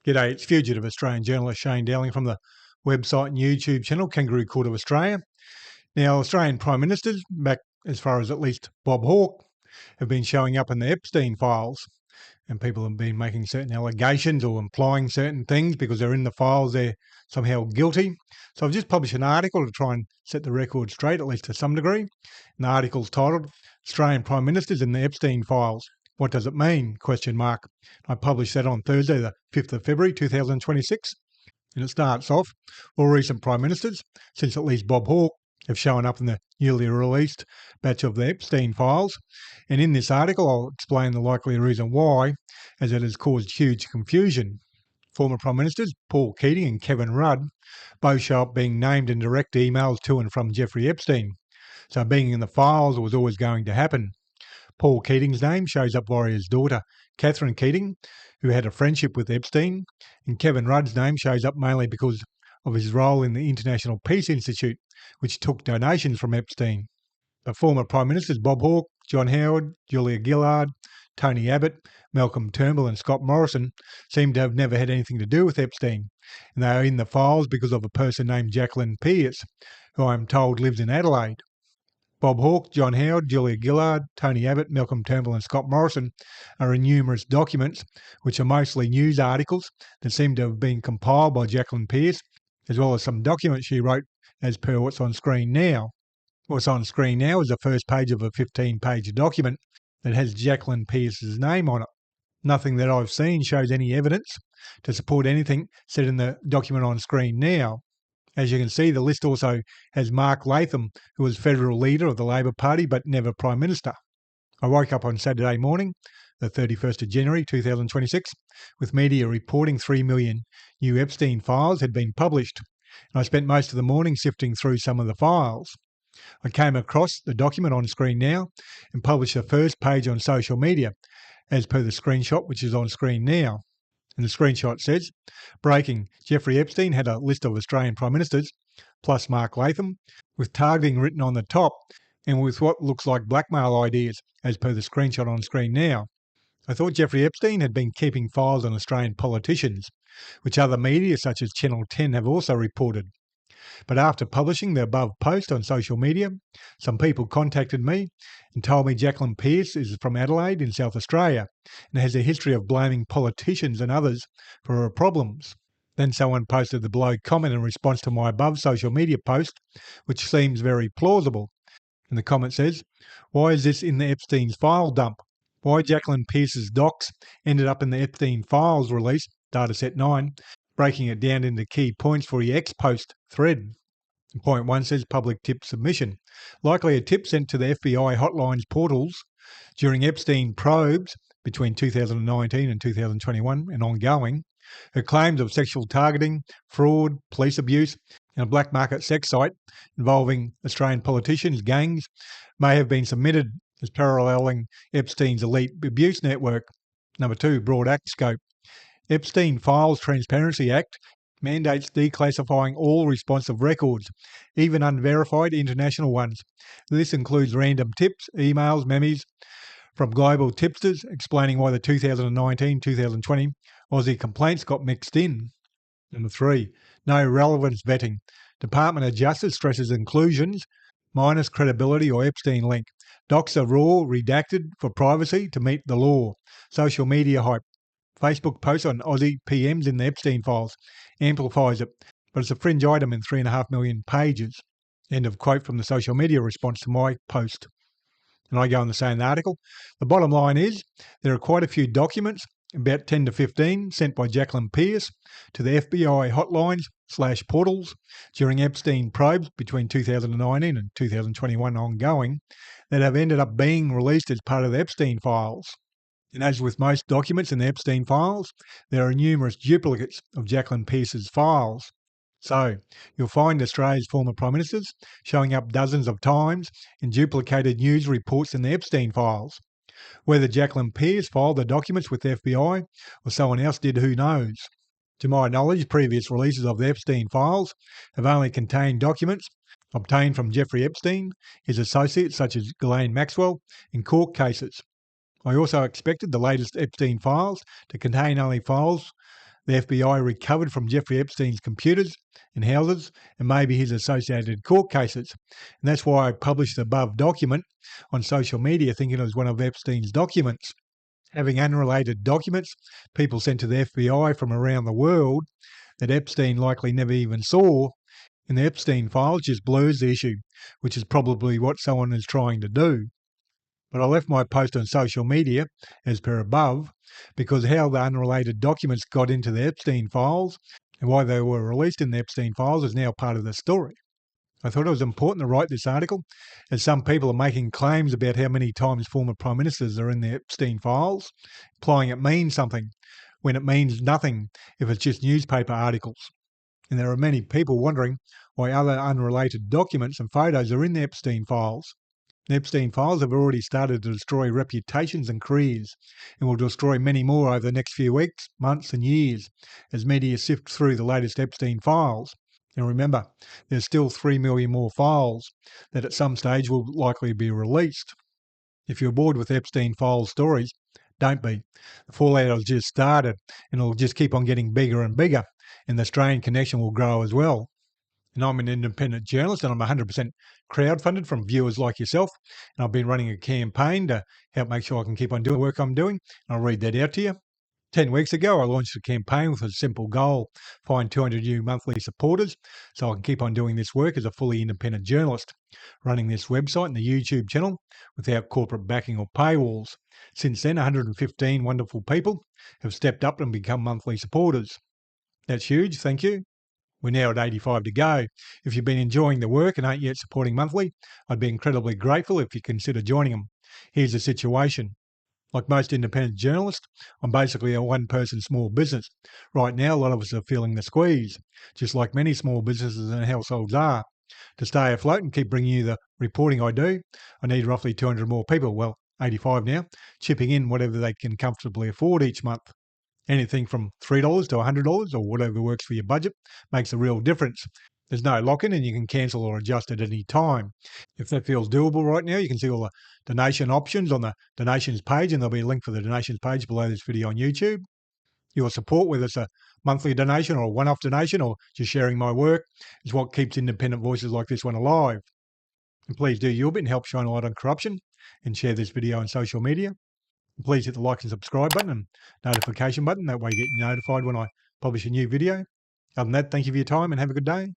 G'day, it's fugitive Australian journalist Shane Dowling from the website and YouTube channel Kangaroo Court of Australia. Now, Australian Prime Ministers, back as far as at least Bob Hawke, have been showing up in the Epstein files, and people have been making certain allegations or implying certain things because they're in the files, they're somehow guilty. So I've just published an article to try and set the record straight, at least to some degree. And the article's titled, Australian Prime Ministers in the Epstein Files. What does it mean? I published that on Thursday, the 5th of February 2026. And it starts off, all recent Prime Ministers, since at least Bob Hawke, have shown up in the newly released batch of the Epstein files. And in this article, I'll explain the likely reason why, as it has caused huge confusion. Former Prime Ministers Paul Keating and Kevin Rudd both show up being named in direct emails to and from Jeffrey Epstein. So being in the files was always going to happen. Paul Keating's name shows up via his daughter, Catherine Keating, who had a friendship with Epstein, and Kevin Rudd's name shows up mainly because of his role in the International Peace Institute, which took donations from Epstein. The former Prime Ministers Bob Hawke, John Howard, Julia Gillard, Tony Abbott, Malcolm Turnbull and Scott Morrison seem to have never had anything to do with Epstein, and they are in the files because of a person named Jacqueline Pearce, who I am told lives in Adelaide. Bob Hawke, John Howard, Julia Gillard, Tony Abbott, Malcolm Turnbull and Scott Morrison are in numerous documents, which are mostly news articles that seem to have been compiled by Jacqueline Pearce, as well as some documents she wrote as per what's on screen now. What's on screen now is the first page of a 15-page document that has Jacqueline Pearce's name on it. Nothing that I've seen shows any evidence to support anything said in the document on screen now. As you can see, the list also has Mark Latham, who was federal leader of the Labor Party but never Prime Minister. I woke up on Saturday morning, the 31st of January 2026, with media reporting 3 million new Epstein files had been published, and I spent most of the morning sifting through some of the files. I came across the document on screen now and published the first page on social media, as per the screenshot which is on screen now. And the screenshot says, breaking, Jeffrey Epstein had a list of Australian Prime Ministers, plus Mark Latham, with targeting written on the top and with what looks like blackmail ideas, as per the screenshot on screen now. I thought Jeffrey Epstein had been keeping files on Australian politicians, which other media such as Channel 10 have also reported. But after publishing the above post on social media, some people contacted me and told me Jacqueline Pearce is from Adelaide in South Australia and has a history of blaming politicians and others for her problems. Then someone posted the below comment in response to my above social media post, which seems very plausible. And the comment says, why is this in the Epstein's file dump? Why Jacqueline Pearce's docs ended up in the Epstein files release, dataset 9, breaking it down into key points for the ex-post thread. And point 1 says public tip submission. Likely a tip sent to the FBI hotlines portals during Epstein probes between 2019 and 2021 and ongoing. Her claims of sexual targeting, fraud, police abuse, and a black market sex site involving Australian politicians, gangs, may have been submitted as paralleling Epstein's elite abuse network. Number 2, broad act scope. Epstein Files Transparency Act mandates declassifying all responsive records, even unverified international ones. This includes random tips, emails, memes from global tipsters explaining why the 2019-2020 Aussie complaints got mixed in. Number 3, no relevance vetting. Department of Justice stresses inclusions minus credibility or Epstein link. Docs are raw, redacted for privacy to meet the law. Social media hype. Facebook post on Aussie PMs in the Epstein files amplifies it, but it's a fringe item in 3.5 million pages. End of quote from the social media response to my post. And I go on to say in the article, the bottom line is there are quite a few documents, about 10 to 15, sent by Jacqueline Pearce to the FBI hotlines/portals during Epstein probes between 2019 and 2021 ongoing that have ended up being released as part of the Epstein files. And as with most documents in the Epstein files, there are numerous duplicates of Jacqueline Pearce's files. So, you'll find Australia's former Prime Ministers showing up dozens of times in duplicated news reports in the Epstein files. Whether Jacqueline Pearce filed the documents with the FBI or someone else did, who knows? To my knowledge, previous releases of the Epstein files have only contained documents obtained from Jeffrey Epstein, his associates such as Ghislaine Maxwell, in court cases. I also expected the latest Epstein files to contain only files The FBI recovered from Jeffrey Epstein's computers and houses and maybe his associated court cases. And that's why I published the above document on social media thinking it was one of Epstein's documents. Having unrelated documents, people sent to the FBI from around the world that Epstein likely never even saw in the Epstein files just blurs the issue, which is probably what someone is trying to do. But I left my post on social media, as per above, because how the unrelated documents got into the Epstein files and why they were released in the Epstein files is now part of the story. I thought it was important to write this article, as some people are making claims about how many times former Prime Ministers are in the Epstein files, implying it means something, when it means nothing if it's just newspaper articles. And there are many people wondering why other unrelated documents and photos are in the Epstein files. The Epstein files have already started to destroy reputations and careers, and will destroy many more over the next few weeks, months and years as media sift through the latest Epstein files. And remember, there's still 3 million more files that at some stage will likely be released. If you're bored with Epstein files stories, don't be. The fallout has just started, and it'll just keep on getting bigger and bigger, and the Australian connection will grow as well. And I'm an independent journalist, and I'm 100% crowdfunded from viewers like yourself. And I've been running a campaign to help make sure I can keep on doing the work I'm doing. And I'll read that out to you. 10 weeks ago, I launched a campaign with a simple goal: find 200 new monthly supporters so I can keep on doing this work as a fully independent journalist, running this website and the YouTube channel without corporate backing or paywalls. Since then, 115 wonderful people have stepped up and become monthly supporters. That's huge, thank you. We're now at 85 to go. If you've been enjoying the work and aren't yet supporting monthly, I'd be incredibly grateful if you consider joining them. Here's the situation. Like most independent journalists, I'm basically a one-person small business. Right now, a lot of us are feeling the squeeze, just like many small businesses and households are. To stay afloat and keep bringing you the reporting I do, I need roughly 200 more people, well, 85 now, chipping in whatever they can comfortably afford each month. Anything from $3 to $100 or whatever works for your budget makes a real difference. There's no lock-in and you can cancel or adjust at any time. If that feels doable right now, you can see all the donation options on the donations page, and there'll be a link for the donations page below this video on YouTube. Your support, whether it's a monthly donation or a one-off donation or just sharing my work, is what keeps independent voices like this one alive. And please do your bit and help shine a light on corruption, and share this video on social media. Please hit the like and subscribe button and notification button. That way you get notified when I publish a new video. Other than that, thank you for your time and have a good day.